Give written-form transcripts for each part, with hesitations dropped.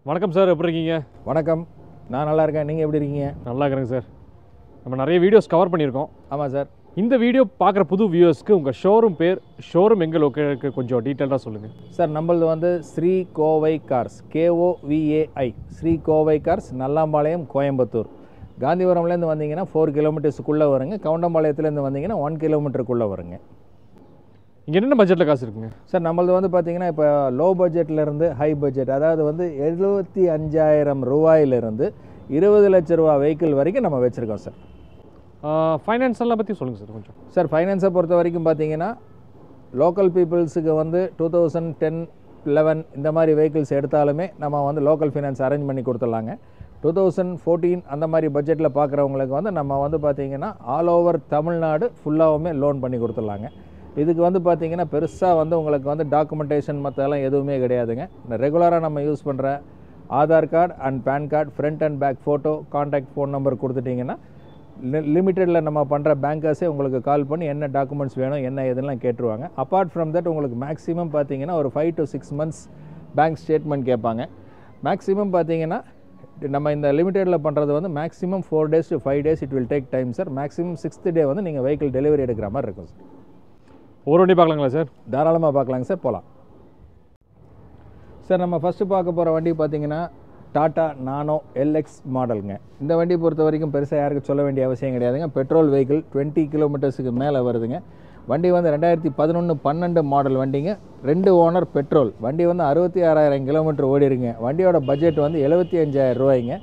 வணக்கம் சார், எப்படி இருக்கீங்க? வணக்கம், நான் நல்லா இருக்கேன். நீங்கள் எப்படி இருக்கீங்க? நல்லா இருக்கிறேங்க சார். நம்ம நிறைய வீடியோஸ் கவர் பண்ணியிருக்கோம். ஆமாம் சார். இந்த வீடியோ பார்க்குற புது வியூவர்ஸ்க்கு உங்கள் ஷோரூம் எங்கே லொக்கேட் கொஞ்சம் டீட்டெயிலாக சொல்லுங்கள். சார், நம்மளது வந்து Sri Kovai cars, KOVAI, Sri Kovai cars, Nallampalayam, Coimbatore. காந்திபுரம்லேருந்து வந்தீங்கன்னா 4 கிலோமீட்டர்ஸுக்குள்ளே வருங்க. கவுண்டம்பாளையத்துலேருந்து வந்தீங்கன்னா 1 கிலோமீட்டருக்குள்ளே வருங்க. இங்கே என்னென்ன பட்ஜெட்டில் காசு இருக்குங்க? சார், நம்மளது வந்து பார்த்தீங்கன்னா இப்போ லோ பட்ஜெட்லேருந்து ஹை பட்ஜெட், அதாவது வந்து 75,000 ரூபாயிலிருந்து 20 லட்ச ரூபா வெஹிக்கிள் வரைக்கும் நம்ம வச்சுருக்கோம் சார். ஃபைனான்ஸ் எல்லாம் பற்றி சொல்லுங்கள் சார் கொஞ்சம். சார், ஃபைனான்ஸை பொறுத்த வரைக்கும் பார்த்தீங்கன்னா லோக்கல் பீப்புள்ஸுக்கு வந்து 2010, 11 இந்த மாதிரி வெஹிக்கிள்ஸ் எடுத்தாலுமே நம்ம வந்து லோக்கல் ஃபைனான்ஸ் அரேஞ்ச் பண்ணி கொடுத்துடலாங்க. 2014 அந்த மாதிரி பட்ஜெட்டில் பார்க்குறவங்களுக்கு வந்து நம்ம வந்து பார்த்திங்கன்னா ஆல் ஓவர் தமிழ்நாடு ஃபுல்லாகவுமே லோன் பண்ணி கொடுத்துடலாங்க. இதுக்கு வந்து பார்த்திங்கன்னா பெருசாக வந்து உங்களுக்கு வந்து டாக்குமெண்டேஷன் மற்றெல்லாம் எதுவுமே கிடையாதுங்க. ரெகுலராக நம்ம யூஸ் பண்ணுற Aadhaar card and PAN card, front and back photo, contact phone number கொடுத்துட்டிங்கன்னா லிமிட்டடில் நம்ம பண்ணுற பேங்கர்ஸே உங்களுக்கு கால் பண்ணி என்ன டாக்குமெண்ட்ஸ் வேணும் என்ன எதுலாம் கேட்டுருவாங்க. அப்பார்ட் ஃப்ரம் தட் உங்களுக்கு மேக்ஸிமம் பார்த்தீங்கன்னா ஒரு 5 to 6 months பேங்க் ஸ்டேட்மெண்ட் கேட்பாங்க. மேக்ஸிமம் பார்த்தீங்கன்னா நம்ம இந்த லிமிட்டடில் பண்ணுறது வந்து maximum 4 days to 5 days it will take time sir. Maximum 6th day வந்து நீங்கள் வெஹிக்கிள் டெலிவரி எடுக்கிற மாதிரி இருக்கும் சார். ஒரு வண்டி பார்க்கலாங்களா சார்? தாராளமாக பார்க்கலாங்க சார், போகலாம் சார். நம்ம ஃபஸ்ட்டு பார்க்க போகிற வண்டி பார்த்தீங்கன்னா டாட்டா நானோ LX மாடலுங்க. இந்த வண்டி பொறுத்த வரைக்கும் பெருசாக யாருக்கு சொல்ல வேண்டிய அவசியம் கிடையாதுங்க. பெட்ரோல் வெஹிக்கிள் 20 கிலோமீட்டர்ஸுக்கு மேலே வருதுங்க. வண்டி வந்து 2011-12 மாடல் வண்டிங்க. 2 ஓனர் பெட்ரோல். வண்டி வந்து 66,000 கிலோமீட்டர் ஓடிருங்க. வண்டியோட பட்ஜெட் வந்து 75,000 ரூபாய்ங்க.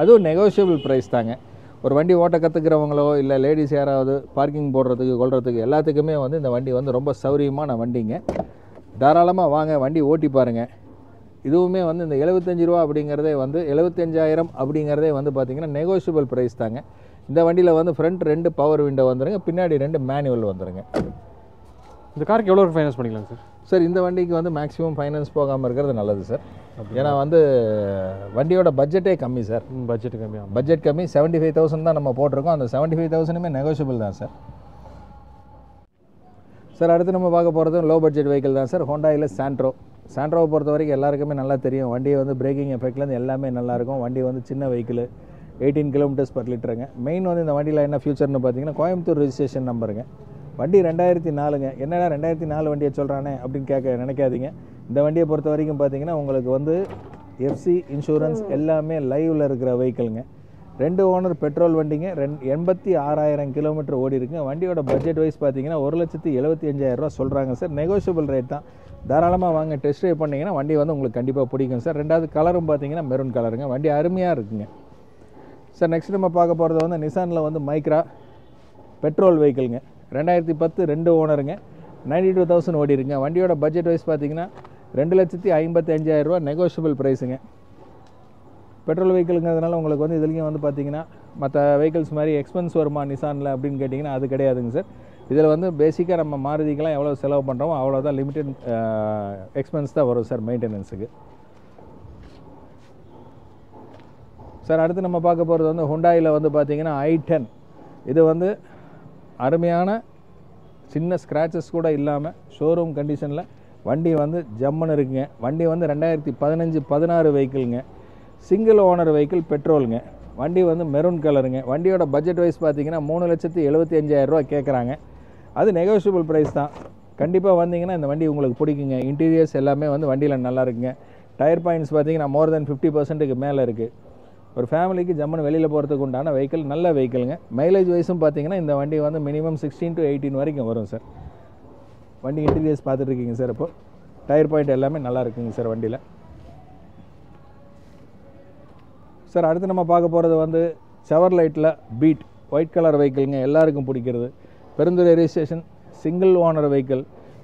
அதுவும் நெகோஷியபிள் ப்ரைஸ் தாங்க. ஒரு வண்டி ஓட்ட கற்றுக்கிறவங்களோ இல்லை லேடிஸ் யாராவது பார்க்கிங் போடுறதுக்கு கொள்றதுக்கு எல்லாத்துக்குமே வந்து இந்த வண்டி வந்து ரொம்ப சௌரியமான வண்டிங்க. தாராளமாக வாங்க, வண்டி ஓட்டி பாருங்கள். இதுவுமே வந்து இந்த 75 ரூபா அப்படிங்கிறதே வந்து 75,000 அப்படிங்கிறதே வந்து பார்த்திங்கன்னா நெகோஷியபிள் ப்ரைஸ் தாங்க. இந்த வண்டியில் வந்து ஃப்ரண்ட் 2 பவர் விண்டோ வந்துடுங்க, பின்னாடி 2 மேனுவல் வந்துடுங்க. இந்த காருக்கு எவ்வளோ ஃபைனான்ஸ் பண்ணிக்கலாம் சார்? சார், இந்த வண்டிக்கு வந்து மேக்ஸிமம் ஃபைனான்ஸ் போகாமல் இருக்கிறது நல்லது சார். ஏன்னா வந்து வண்டியோட பட்ஜெட்டே கம்மி சார். பட்ஜெட் கம்மியாக பட்ஜெட் கம்மி 75,000 தான் நம்ம போட்டிருக்கோம். அந்த 75,000மே நெகோஷியபிள் தான் சார். சார், அடுத்து நம்ம பார்க்க போகிறது லோ பட்ஜெட் வெஹிக்கிள் தான் சார். ஹோண்டாயில் சாண்ட்ரோவை பொறுத்த வரைக்கும் எல்லாருக்குமே நல்லா தெரியும். வண்டியை வந்து பிரேக்கிங் எஃபெக்ட்லேருந்து எல்லாமே நல்லாயிருக்கும். வண்டி வந்து சின்ன வெஹிக்கிள், 18 கிலோமீட்டர்ஸ் பர் லிட்டருங்க. மெயின் வந்து இந்த வண்டியில் என்ன ஃபியூச்சர்னு பார்த்தீங்கன்னா கோயம்புத்தூர் ரெஜிஸ்ட்ரேஷன் நம்பருங்க. வண்டி 2004ங்க. என்னடா 2004 வண்டியை சொல்கிறானே அப்படின்னு நினைக்காதீங்க. இந்த வண்டியை பொறுத்த வரைக்கும் பார்த்தீங்கன்னா உங்களுக்கு வந்து FC இன்சூரன்ஸ் எல்லாமே லைவில் இருக்கிற வெஹிக்கிளுங்க. 2 ஓனர் பெட்ரோல் வண்டிங்க. 86,000 கிலோமீட்டர் ஓடி இருக்குங்க. வண்டியோட பட்ஜெட் வைஸ் பார்த்தீங்கன்னா 1,75,000 ரூபா சொல்கிறாங்க சார். நெகோஷியபிள் ரேட் தான். தாராளமாக வாங்க, டெஸ்ட் ட்ரைவ் பண்ணிங்கன்னா வண்டி வந்து உங்களுக்கு கண்டிப்பாக பிடிக்கும் சார். ரெண்டாவது கலரும் பார்த்தீங்கன்னா மெரூன் கலருங்க. வண்டி அருமையாக இருக்குங்க சார். நெக்ஸ்ட் நம்ம பார்க்க போகிறது வந்து நிசானில் வந்து மைக்ரா பெட்ரோல் வெஹிக்கிளுங்க. 2010 2 ஓனருங்க. 92,000 ஓடி இருக்குங்க. வண்டியோட பட்ஜெட் வைஸ் பார்த்தீங்கன்னா 2,55,000 ரூபா நெகோஷியபிள் ப்ரைஸுங்க. பெட்ரோல் வெஹிக்கிளுங்கிறதுனால உங்களுக்கு வந்து இதுலேயும் வந்து பார்த்தீங்கன்னா மற்ற வெஹிக்கிள்ஸ் மாதிரி எக்ஸ்பென்ஸ் வருமா நிசானில் அப்படின்னு கேட்டிங்கன்னா அது கிடையாதுங்க சார். இதில் வந்து பேசிக்காக நம்ம மாருதிக்கெலாம் எவ்வளோ செலவு பண்ணுறோமோ அவ்வளோதான் லிமிட்டட் எக்ஸ்பென்ஸ் தான் வரும் சார் மெயின்டெனன்ஸுக்கு. சார், அடுத்து நம்ம பார்க்க போகிறது வந்து ஹுண்டாயில் வந்து பார்த்திங்கன்னா i10. இது வந்து அருமையான சின்ன ஸ்க்ராச்சஸ் கூட இல்லாமல் ஷோரூம் கண்டிஷனில் வண்டி வந்து ஜம்முன்னு இருக்குங்க. வண்டி வந்து 2015-16 வெஹிக்கிளுங்க. சிங்கிள் ஓனர் வெஹிக்கிள் பெட்ரோலுங்க. வண்டி வந்து மெரூன் கலருங்க. வண்டியோட பட்ஜெட் வைஸ் பார்த்தீங்கன்னா 3,75,000 ரூபா கேட்குறாங்க. அது நெகோஷியபிள் ப்ரைஸ் தான். கண்டிப்பாக வந்தீங்கன்னா இந்த வண்டி உங்களுக்கு பிடிக்குங்க. இன்டீரியர்ஸ் எல்லாமே வந்து வண்டியில் நல்லா இருக்குங்க. டயர் பாயிண்ட்ஸ் பார்த்தீங்கன்னா மோர் தென் 50% மேலே இருக்குது. ஒரு ஃபேமிலிக்கு ஜம்முன்னு வெளியில் போகிறதுக்கு உண்டான வெஹிக்கிள், நல்ல வெஹிக்கிளுங்க. மைலேஜ் வைஸும் பார்த்தீங்கன்னா இந்த வண்டி வந்து மினிமம் 16 to 18 வரைக்கும் வரும் சார். வண்டி இன்டீரியர்ஸ் பார்த்துட்ருக்கீங்க சார். இப்போ டயர் பாயிண்ட் எல்லாமே நல்லா இருக்குங்க சார் வண்டியில். சார், அடுத்து நம்ம பார்க்க போகிறது வந்து செவர்லைட்டில் பீட் ஒயிட் கலர் வெஹிக்கிளுங்க. எல்லாருக்கும் பிடிக்கிறது. Perundurai registration, single owner vehicle.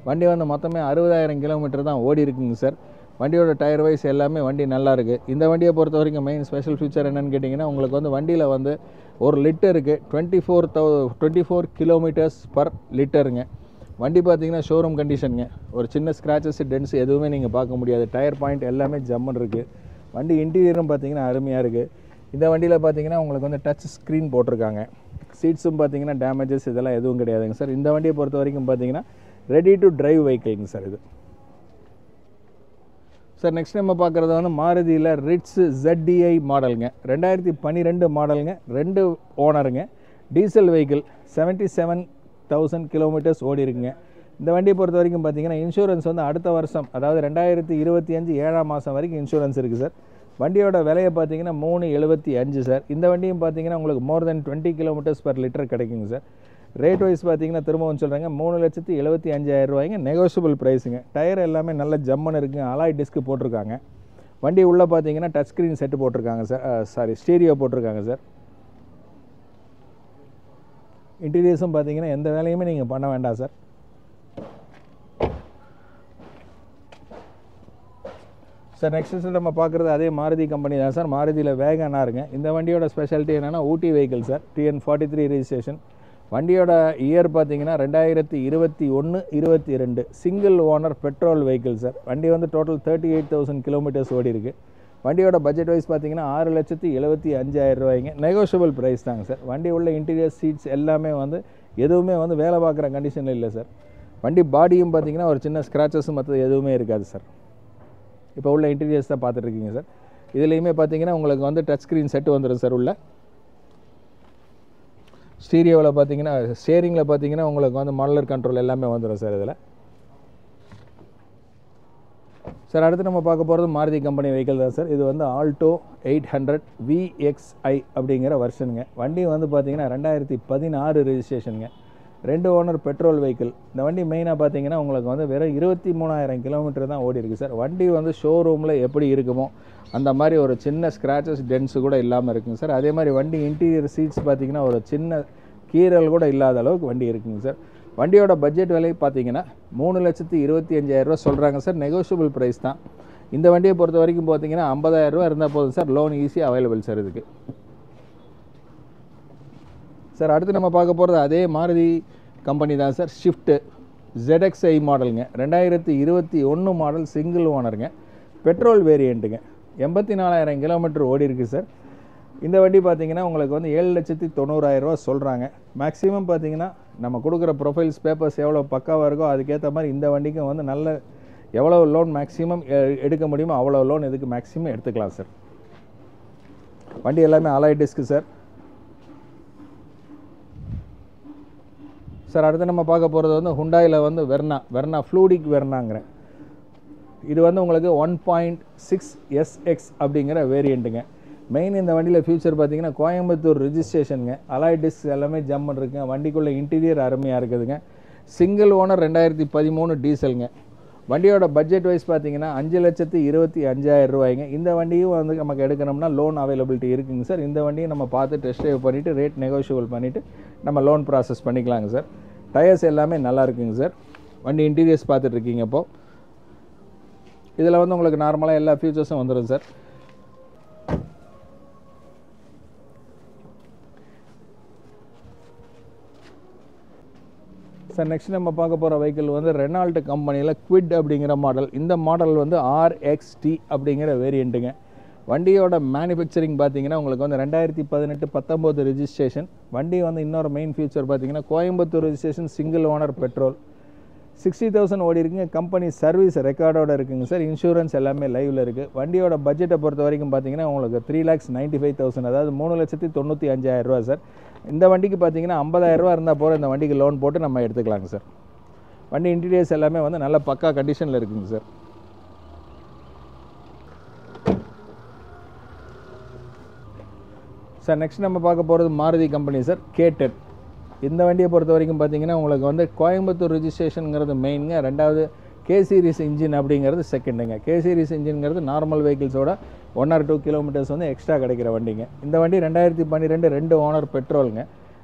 வண்டி வந்து மொத்தமே 60,000 கிலோமீட்டர் தான் ஓடி இருக்குங்க சார். வண்டியோட டயர் வைஸ் எல்லாமே வண்டி நல்லா இருக்குது. இந்த வண்டியை பொறுத்த வரைக்கும் மெயின் ஸ்பெஷல் ஃபீச்சர் என்னென்னு கேட்டிங்கன்னா உங்களுக்கு வந்து வண்டியில் வந்து 1 லிட்டருக்கு 24 கிலோமீட்டர்ஸ் பர் லிட்டருங்க. வண்டி பார்த்தீங்கன்னா ஷோரூம் கண்டிஷனுங்க. ஒரு சின்ன ஸ்க்ராச்சஸ் டென்ஸ் எதுவுமே நீங்கள் பார்க்க முடியாது. டயர் பாயிண்ட் எல்லாமே ஜம்முன்னு இருக்குது. வண்டி இன்டீரியரும் பார்த்தீங்கன்னா அருமையாக இருக்குது. இந்த வண்டியில் பார்த்தீங்கன்னா உங்களுக்கு வந்து டச் ஸ்க்ரீன் போட்டிருக்காங்க. சீட்ஸும் பார்த்தீங்கன்னா டேமேஜஸ் இதெல்லாம் எதுவும் கிடையாதுங்க சார். இந்த வண்டியை பொறுத்த வரைக்கும் பார்த்தீங்கன்னா ரெடி டு டிரைவ் வெஹிக்கிள்ங்க சார் இது. சார் நெக்ஸ்ட் நம்ம பார்க்குறது வந்து மாருதியில் ரிட்ஸ் ZDI மாடலுங்க, 2012 மாடலுங்க, 2 ஓனருங்க, டீசல் வெஹிக்கிள், 77,000 கிலோமீட்டர்ஸ் ஓடி இருக்குங்க. இந்த வண்டியை பொறுத்த வரைக்கும் பார்த்தீங்கன்னா இன்சூரன்ஸ் வந்து அடுத்த வருஷம், அதாவது 2025 7ஆம் மாதம் வரைக்கும் இன்சூரன்ஸ் இருக்குது சார். வண்டியோட விலையை பார்த்தீங்கன்னா 375 சார். இந்த வண்டியும் பார்த்தீங்கன்னா உங்களுக்கு மோர் தென் 20 கிலோமீட்டர்ஸ் பர் லிட்டர் கிடைக்குங்க சார். ரேட் வைஸ் பார்த்தீங்கன்னா திரும்பவும் சொல்கிறாங்க 3,75,000 ரூபாய்ங்க, நெகோஷியபிள் ப்ரைஸுங்க. டயர் எல்லாமே நல்ல ஜம்முன்னு இருக்குங்க, அலாய் டிஸ்க் போட்டிருக்காங்க. வண்டி உள்ளே பார்த்தீங்கன்னா டச் ஸ்க்ரீன் செட்டு போட்டிருக்காங்க சார், ஸ்டீரியோ போட்டிருக்காங்க சார். இன்டீரியர்ஸும் பார்த்தீங்கன்னா எந்த வேலையுமே நீங்கள் பண்ண வேண்டாம் சார். சார் நெக்ஸ்ட் நம்ம பார்க்குறது அதே மாருதி கம்பெனி தான் சார். மாருதியில் வேகனாருங்க. இந்த வண்டியோட ஸ்பெஷாலிட்டி என்னென்னா ஊட்டி வெஹிக்கிள் சார், TN43 ரெஜிஸ்ட்ரேஷன். வண்டியோட இயர் பார்த்தீங்கன்னா 2021-22 single owner petrol vehicle sir. வண்டி வந்து டோட்டல் 38,000 கிலோமீட்டர்ஸ் ஓடி இருக்குது. வண்டியோட பட்ஜெட் வைஸ் பார்த்தீங்கன்னா 6,75,000 ரூபாய்ங்க, நெகோஷியபிள் ப்ரைஸ் தாங்க சார். வண்டி உள்ள இன்டீரியர் சீட்ஸ் எல்லாமே வந்து எதுவுமே வந்து வேலை பார்க்குற கண்டிஷனில் இல்லை சார். வண்டி பாடியும் பார்த்தீங்கன்னா ஒரு சின்ன ஸ்க்ராச்சஸும் மற்றது எதுவுமே இருக்காது சார். இப்போ உள்ள இன்டீரியர்ஸ் தான் பார்த்துட்ருக்கீங்க சார். இதுலேயுமே பார்த்தீங்கன்னா உங்களுக்கு வந்து டச் ஸ்க்ரீன் செட்டு வந்துடும் சார். உள்ள ஸ்டீரியோவில் பார்த்தீங்கன்னா ஸ்டேரிங்கில் பார்த்தீங்கன்னா உங்களுக்கு வந்து மாடலர் கண்ட்ரோல் எல்லாமே வந்துடும் சார் இதில். சார் அடுத்து நம்ம பார்க்க போகிறது மாருதி கம்பெனி வெஹிக்கிள் தான் சார். இது வந்து ஆல்டோ 800 VXI அப்படிங்கிற வெர்ஷனுங்க. வண்டி வந்து பார்த்தீங்கன்னா 2016 ரெஜிஸ்ட்ரேஷனுங்க, 2 ஓனர் பெட்ரோல் வெஹிக்கிள். இந்த வண்டி மெயினாக பார்த்தீங்கன்னா உங்களுக்கு வந்து வெறும் 23,000 கிலோமீட்டர் தான் ஓடி இருக்குது சார். வண்டி வந்து ஷோரூமில் எப்படி இருக்குமோ அந்த மாதிரி ஒரு சின்ன ஸ்க்ராச்சஸ் டென்ஸு கூட இல்லாமல் இருக்குங்க சார். அதே மாதிரி வண்டி இன்டீரியர் சீட்ஸ் பார்த்தீங்கன்னா ஒரு சின்ன கீறல் கூட இல்லாத அளவுக்கு வண்டி இருக்குங்க சார். வண்டியோட பட்ஜெட் விலை பார்த்தீங்கன்னா 3,25,000 ரூபா சொல்கிறாங்க சார், நெகோஷியபிள் ப்ரைஸ் தான். இந்த வண்டியை பொறுத்த வரைக்கும் பார்த்தீங்கன்னா 50,000 ரூபா இருந்தால் போதும் சார், லோன் ஈஸியாக அவைலபிள் சார் இதுக்கு. சார் அடுத்து நம்ம பார்க்க போகிறது அதே மாருதி கம்பெனி தான் சார். ஷிஃப்ட்டு ZXi மாடலுங்க, 2021 மாடல், சிங்கிள் ஓனருங்க, பெட்ரோல் வேரியண்ட்டுங்க, 84,000 கிலோமீட்டர் ஓடி இருக்குது சார். இந்த வண்டி பார்த்தீங்கன்னா உங்களுக்கு வந்து 7,90,000 ரூபா சொல்கிறாங்க. மேக்ஸிமம் பார்த்தீங்கன்னா நம்ம கொடுக்குற ப்ரொஃபைல்ஸ் பேப்பர்ஸ் எவ்வளோ பக்காவாக இருக்கோ அதுக்கேற்ற மாதிரி இந்த வண்டிக்கும் வந்து நல்ல எவ்வளோ லோன் மேக்ஸிமம் எடுக்க முடியுமோ அவ்வளோ லோன் இதுக்கு மேக்ஸிமம் எடுத்துக்கலாம் சார். வண்டி எல்லாமே அலாய் டிஸ்க்கு சார். சார் அடுத்து நம்ம பார்க்க போகிறது வந்து ஹுண்டாயில் வந்து வெர்னா ஃப்ளூடிக் வெர்னாங்கிறேன். இது வந்து உங்களுக்கு 1.6 SX அப்படிங்கிற வேரியண்ட்டுங்க. மெயின் இந்த வண்டியில் ஃபியூச்சர் பார்த்தீங்கன்னா கோயம்புத்தூர் ரெஜிஸ்ட்ரேஷனுங்க, அலாய் டிஸ்க் எல்லாமே ஜம்மன் இருக்குங்க. வண்டிக்குள்ளே இன்டீரியர் அருமையாக இருக்குதுங்க. Single owner, 2013 டீசலுங்க. வண்டியோட பட்ஜெட் வைஸ் பார்த்தீங்கன்னா 5,25,000 ரூபாய்ங்க. இந்த வண்டியும் வந்து நமக்கு எடுக்கணும்னா லோன் அவைலபிலிட்டி இருக்குங்க சார். இந்த வண்டியை நம்ம பார்த்து டெஸ்ட் ட்ரைவ் பண்ணிவிட்டு ரேட் நெகோஷியபிள் பண்ணிவிட்டு நம்ம லோன் ப்ராசஸ் பண்ணிக்கலாங்க சார். டயர்ஸ் எல்லாமே நல்லா இருக்குங்க சார். வண்டி இன்டீரியர்ஸ் பார்த்துட்ருக்கீங்க. இப்போது இதில் வந்து உங்களுக்கு நார்மலாக எல்லா ஃபியூச்சர்ஸும் வந்துடும் சார். சார் நெக்ஸ்ட் நம்ம பார்க்க போகிற வெஹிக்கிள் வந்து ரெனால்ட் கம்பெனியில் குவிட் அப்படிங்கிற மாடல். இந்த மாடல் வந்து RXT அப்படிங்கிற வேரியண்ட்டுங்க. வண்டியோட மேனுஃபேக்சரிங் பார்த்தீங்கன்னா உங்களுக்கு வந்து 2018-19 ரெஜிஸ்ட்ரேஷன். வண்டி வந்து இன்னொரு மெயின் ஃபியூச்சர் பார்த்தீங்கன்னா Coimbatore registration, single owner petrol, 60,000 ஓடி இருக்குங்க. கம்பெனி சர்வீஸ் ரெக்கார்டோடு இருக்குங்க சார். இன்சூரன்ஸ் எல்லாமே லைவில் இருக்குது. வண்டியோட பட்ஜெட்டை பொறுத்த வரைக்கும் பார்த்தீங்கன்னா உங்களுக்கு 3,95,000, அதாவது 3,95,000 ரூபா சார். இந்த வண்டிக்கு பார்த்தீங்கன்னா 50,000 ரூபா இருந்தால் போகிற இந்த வண்டிக்கு லோன் போட்டு நம்ம எடுத்துக்கலாங்க சார். வண்டி இன்டீரியர்ஸ் எல்லாமே வந்து நல்ல பக்கா கண்டிஷனில் இருக்குங்க சார். சார் நெக்ஸ்ட் நம்ம பார்க்க போகிறது மாருதி கம்பெனி சார், K10. இந்த வண்டியை பொறுத்த வரைக்கும் பார்த்தீங்கன்னா உங்களுக்கு வந்து கோயம்புத்தூர் ரெஜிஸ்ட்ரேஷனுங்கிறது மெயினுங்க. ரெண்டாவது K சீரிஸ் இன்ஜின் அப்படிங்கிறது செகண்டுங்க. K சீரிஸ் இன்ஜின்ங்கிறது நார்மல் வெஹிக்கிள்ஸோட 1 or 2 கிலோமீட்டர்ஸ் வந்து எக்ஸ்ட்ரா கிடைக்கிற வண்டிங்க. இந்த வண்டி 2012 2 ஓனர் பெட்ரோலுங்க.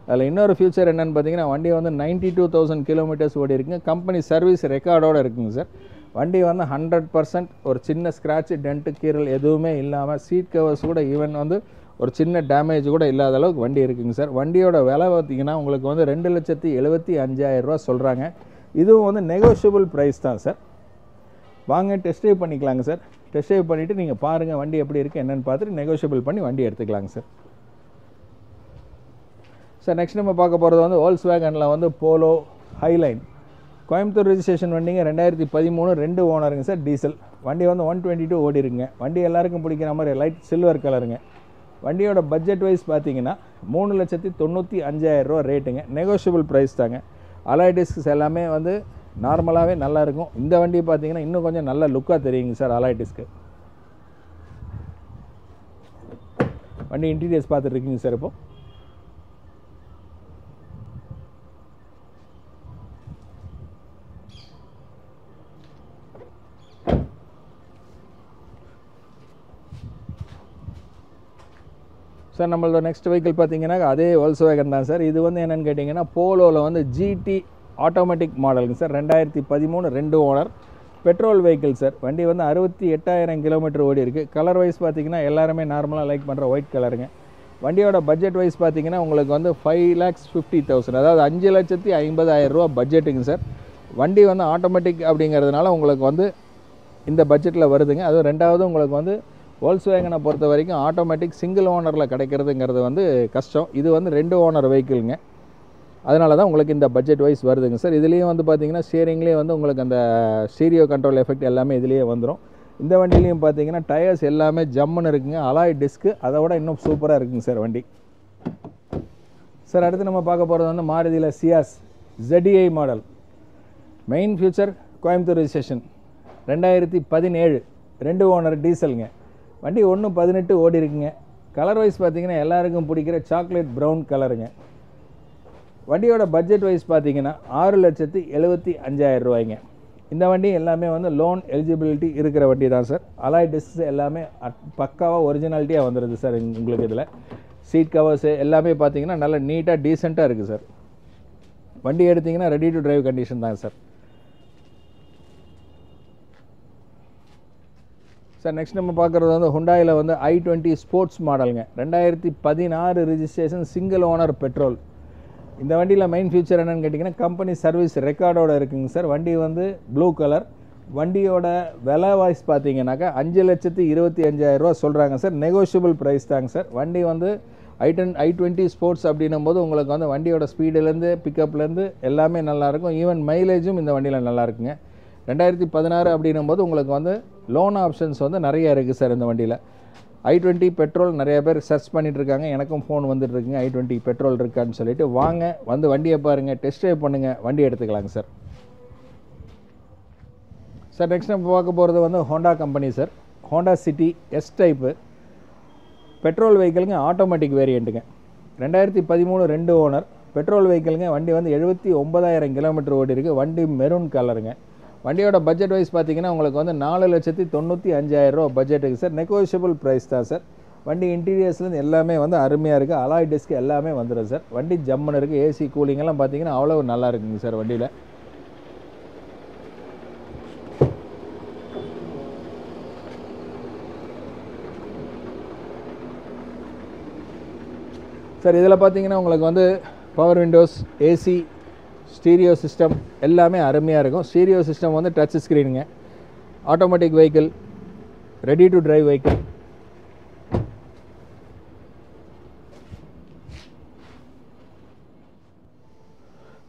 அதில் இன்னொரு ஃபியூச்சர் என்னென்னு பார்த்தீங்கன்னா வண்டி வந்து 92,000 கிலோமீட்டர்ஸ் ஓடி இருக்குங்க. கம்பெனி சர்வீஸ் ரெக்கார்டோடு இருக்குங்க சார். வண்டி வந்து 100% ஒரு சின்ன ஸ்க்ராட்ச் டென்ட்டு கீரல் எதுவுமே இல்லாமல், சீட் கவர்ஸ் கூட ஈவன் வந்து ஒரு சின்ன டேமேஜ் கூட இல்லாத அளவுக்கு வண்டி இருக்குங்க சார். வண்டியோட விலை பார்த்திங்கன்னா உங்களுக்கு வந்து 2,75,000 ரூபா சொல்கிறாங்க. இதுவும் வந்து நெகோஷியபிள் ப்ரைஸ் தான் சார். வாங்க டெஸ்ட் ட்ரைவ் பண்ணிக்கலாங்க சார். டெஸ்ட் ட்ரைவ் பண்ணிவிட்டு நீங்கள் பாருங்கள் வண்டி எப்படி இருக்குது என்னென்னு பார்த்துட்டு நெகோஷியபிள் பண்ணி வண்டி எடுத்துக்கலாங்க சார். சார் நெக்ஸ்ட் நம்ம பார்க்க போகிறது வந்து வோல்க்ஸ்வேகனில் வந்து போலோ ஹைலைன். கோயம்புத்தூர் ரெஜிஸ்ட்ரேஷன் வண்டிங்க 2013 2 ஓனருங்க சார் டீசல். வண்டி வந்து 122 ஓடி இருக்குங்க. வண்டி எல்லாருக்கும் பிடிக்கிற மாதிரி லைட் சில்வர் கலருங்க. வண்டியோட பட்ஜெட் வைஸ் பார்த்தீங்கன்னா 3,95,000 ரூபா ரேட்டுங்க. நெகோஷியபிள் ப்ரைஸ் தாங்க. அலாய் டிஸ்க்ஸ் எல்லாமே வந்து நார்மலாகவே நல்லாயிருக்கும். இந்த வண்டி பார்த்தீங்கன்னா இன்னும் கொஞ்சம் நல்ல லுக்காக தெரியுங்க சார் அலாய் டிஸ்க்கு. வண்டி இன்டீரியர்ஸ் பார்த்துட்டு இருக்கீங்க சார். இப்போ சார் நம்மளோட நெக்ஸ்ட் வெஹிக்கிள் பார்த்தீங்கன்னா அதே Volkswagen தான் சார். இது வந்து என்னென்னு கேட்டிங்கன்னா போலோவில் வந்து GT ஆட்டோமேட்டிக் மாடலுங்க sir. 2013 2 owner petrol vehicle sir. வண்டி வந்து 68,000 கிலோமீட்டர் ஓடி இருக்குது. கலர் வைஸ் பார்த்தீங்கன்னா எல்லாருமே நார்மலாக லைக் பண்ணுற ஒயிட் கலருங்க. வண்டியோட பட்ஜெட் வைஸ் பார்த்தீங்கன்னா உங்களுக்கு வந்து 5,50,000 அதாவது 5,50,000 ரூபா பட்ஜெட்டுங்க சார். வண்டி வந்து ஆட்டோமேட்டிக் அப்படிங்கிறதுனால உங்களுக்கு வந்து இந்த பட்ஜெட்டில் வருதுங்க. அதுவும் ரெண்டாவது உங்களுக்கு வந்து Volkswagen பொறுத்த வரைக்கும் ஆட்டோமேட்டிக் சிங்கிள் ஓனரில் கிடைக்கிறதுங்கிறது வந்து கஷ்டம். இது வந்து 2 ஓனர் வெஹிக்கிளுங்க. அதனால தான் உங்களுக்கு இந்த பட்ஜெட் வைஸ் வருதுங்க சார். இதுலேயும் வந்து பார்த்தீங்கன்னா ஸ்டியரிங்லேயே வந்து உங்களுக்கு அந்த ஸ்டீரியோ கண்ட்ரோல் எஃபெக்ட் எல்லாமே இதுலேயே வந்துடும். இந்த வண்டிலையும் பார்த்தீங்கன்னா டயர்ஸ் எல்லாமே ஜம்முன்னு இருக்குங்க. அலாய் டிஸ்க்கு அதை விட இன்னும் சூப்பராக இருக்குங்க சார் வண்டி. சார் அடுத்து நம்ம பார்க்க போகிறது வந்து மாருதியில் Ciaz ZDI model. Main feature Coimbatore registration 2017 2 owner டீசலுங்க. வண்டி 1.18 ஓடி இருக்குங்க. கலர் வைஸ் பார்த்தீங்கன்னா எல்லாருக்கும் பிடிக்கிற சாக்லேட் ப்ரௌன் கலருங்க. வண்டியோட பட்ஜெட் வைஸ் பார்த்தீங்கன்னா 6,75,000 ரூபாய்ங்க. இந்த வண்டி எல்லாமே வந்து லோன் எலிஜிபிலிட்டி இருக்கிற வண்டி தான் சார். அலாய் டிஸ்க்ஸ் எல்லாமே பக்காவாக ஒரிஜினாலிட்டியாக வந்துடுது சார். உங்களுக்கு இதில் சீட் கவர்ஸு எல்லாமே பார்த்தீங்கன்னா நல்லா நீட்டாக டீசெண்டாக இருக்குது சார். வண்டி எடுத்திங்கன்னா ரெடி டு டிரைவ் கண்டிஷன் தான் சார். சார் நெக்ஸ்ட் நம்ம பார்க்குறது வந்து ஹுண்டாயில் வந்து i20 ஸ்போர்ட்ஸ் மாடலுங்க. 2016 ரிஜிஸ்ட்ரேஷன் சிங்கிள் ஓனர் பெட்ரோல். இந்த வண்டியில் மெயின் ஃபியூச்சர் என்னென்னு கேட்டிங்கன்னா கம்பெனி சர்வீஸ் ரெக்கார்டோடு இருக்குங்க சார். வண்டி வந்து ப்ளூ கலர். வண்டியோட விலை வாய்ஸ் பார்த்தீங்கன்னாக்கா 5,25,000 ரூபா சொல்கிறாங்க சார். நெகோஷியபிள் ப்ரைஸ் தாங்க சார். வண்டி வந்து i20 ஸ்போர்ட்ஸ் அப்படின்னும் போது உங்களுக்கு வந்து வண்டியோட ஸ்பீடுலேருந்து பிக்கப்லேருந்து எல்லாமே நல்லாயிருக்கும். ஈவன் மைலேஜும் இந்த வண்டியில் நல்லாயிருக்குங்க. 2016 அப்படின்னும் போது உங்களுக்கு வந்து லோன் ஆப்ஷன்ஸ் வந்து நிறைய இருக்குது சார் இந்த வண்டியில். i20 பெட்ரோல் நிறைய பேர் சர்ச் பண்ணிகிட்டு இருக்காங்க. எனக்கும் ஃபோன் வந்துட்டுருக்குங்க i20 பெட்ரோல் இருக்கான்னு சொல்லிட்டு. வாங்க வந்து வண்டியை பாருங்கள், டெஸ்ட் ட்ரைவ் பண்ணுங்கள், வண்டி எடுத்துக்கலாங்க சார். சார் நெக்ஸ்ட் நம்ம பார்க்க போகிறது வந்து Honda company sir. Honda City S type petrol வெஹிக்கிளுங்க. ஆட்டோமேட்டிக் வேரியண்ட்டுங்க. 2013 2 ஓனர் பெட்ரோல் வெஹிக்கிளுங்க. வண்டி வந்து 79,000 கிலோமீட்டர் ஓடி இருக்குது. வண்டி மெரூன் கலருங்க. வண்டியோட பட்ஜெட் வைஸ் பார்த்தீங்கன்னா உங்களுக்கு வந்து 4,95,000 ரூபா பட்ஜெட்டுக்கு சார். நெகோஷியபிள் ப்ரைஸ் தான் சார். வண்டி இன்டீரியர்ஸ்லேருந்து எல்லாமே வந்து அருமையாக இருக்குது. அலாய் டிஸ்க் எல்லாமே வந்துடும் சார். வண்டி ஜம்முன்னு இருக்குது. ஏசி கூலிங்கெல்லாம் பார்த்தீங்கன்னா அவ்வளோ நல்லா இருக்குங்க சார் வண்டியில். சார் இதில் பார்த்தீங்கன்னா உங்களுக்கு வந்து power windows, AC, stereo system எல்லாமே அருமையாக இருக்கும். ஸ்டீரியோ சிஸ்டம் வந்து டச் ஸ்க்ரீனுங்க. Automatic vehicle, ready to drive vehicle.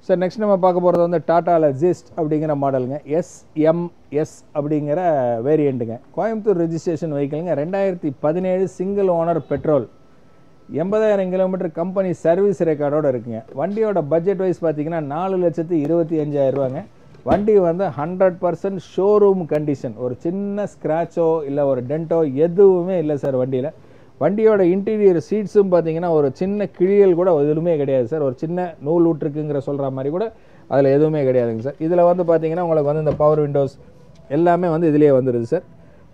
Sir next நம்ம பார்க்க போகிறது வந்து டாட்டாவில் ஜிஸ்ட் அப்படிங்கிற மாடலுங்க. SMS அப்படிங்கிற வேரியண்ட்டுங்க. கோயம்புத்தூர் ரெஜிஸ்ட்ரேஷன் வெஹிக்கிளுங்க. 2017 single owner petrol. 80,000 kilometre company service ரெக்கார்டோடு இருக்குங்க. வண்டியோட பட்ஜெட் வைஸ் பார்த்தீங்கன்னா 4,25,000 ரூபாங்க. வண்டி வந்து 100% ஷோரூம் கண்டிஷன். ஒரு சின்ன ஸ்க்ராச்சோ இல்லை ஒரு டென்ட்டோ எதுவுமே இல்லை சார் வண்டியில். வண்டியோட இன்டீரியர் சீட்ஸும் பார்த்தீங்கன்னா ஒரு சின்ன கிழியல் கூட எதுவுமே கிடையாது சார். ஒரு சின்ன நூல் விட்டுருக்குங்கிற சொல்கிற மாதிரி கூட அதில் எதுவுமே கிடையாதுங்க சார். இதில் வந்து பார்த்தீங்கன்னா உங்களுக்கு வந்து இந்த பவர் விண்டோஸ் எல்லாமே வந்து இதிலே வந்துடுது சார்.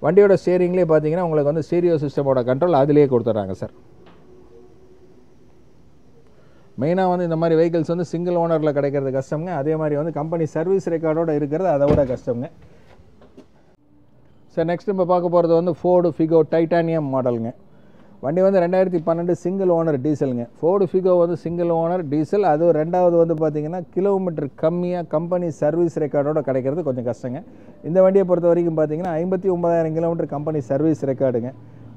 வண்டியோட ஸ்டேரிங்லேயே பார்த்தீங்கன்னா உங்களுக்கு வந்து ஸ்டீரியோ சிஸ்டமோட கண்ட்ரோல் அதிலே கொடுத்துட்றாங்க சார். மெயினாக வந்து இந்த மாதிரி வெஹிக்கிள்ஸ் வந்து சிங்கிள் ஓனரில் கிடைக்கிறது கஷ்டங்க. அதே மாதிரி வந்து கம்பெனி சர்வீஸ் ரெக்கார்டோடு இருக்கிறது அதை விட கஷ்டங்க. சார் நெக்ஸ்ட் நம்ம பார்க்க போகிறது வந்து ஃபோர்டு ஃபிகோ டைட்டானியம் மாடலுங்க. வண்டி வந்து 2012 சிங்கிள் ஓனர் டீசலுங்க. ஃபோர்டு ஃபிகோ வந்து சிங்கிள் ஓனர் டீசல். அதுவும் ரெண்டாவது வந்து பார்த்திங்கன்னா கிலோமீட்டர் கம்மியாக கம்பெனி சர்வீஸ் ரெக்கார்டோடு கிடைக்கிறது கொஞ்சம் கஷ்டங்க. இந்த வண்டியை பொறுத்த வரைக்கும் பார்த்திங்கன்னா 59,000 கிலோமீட்டர் கம்பெனி சர்வீஸ் ரெக்கார்டுங்க.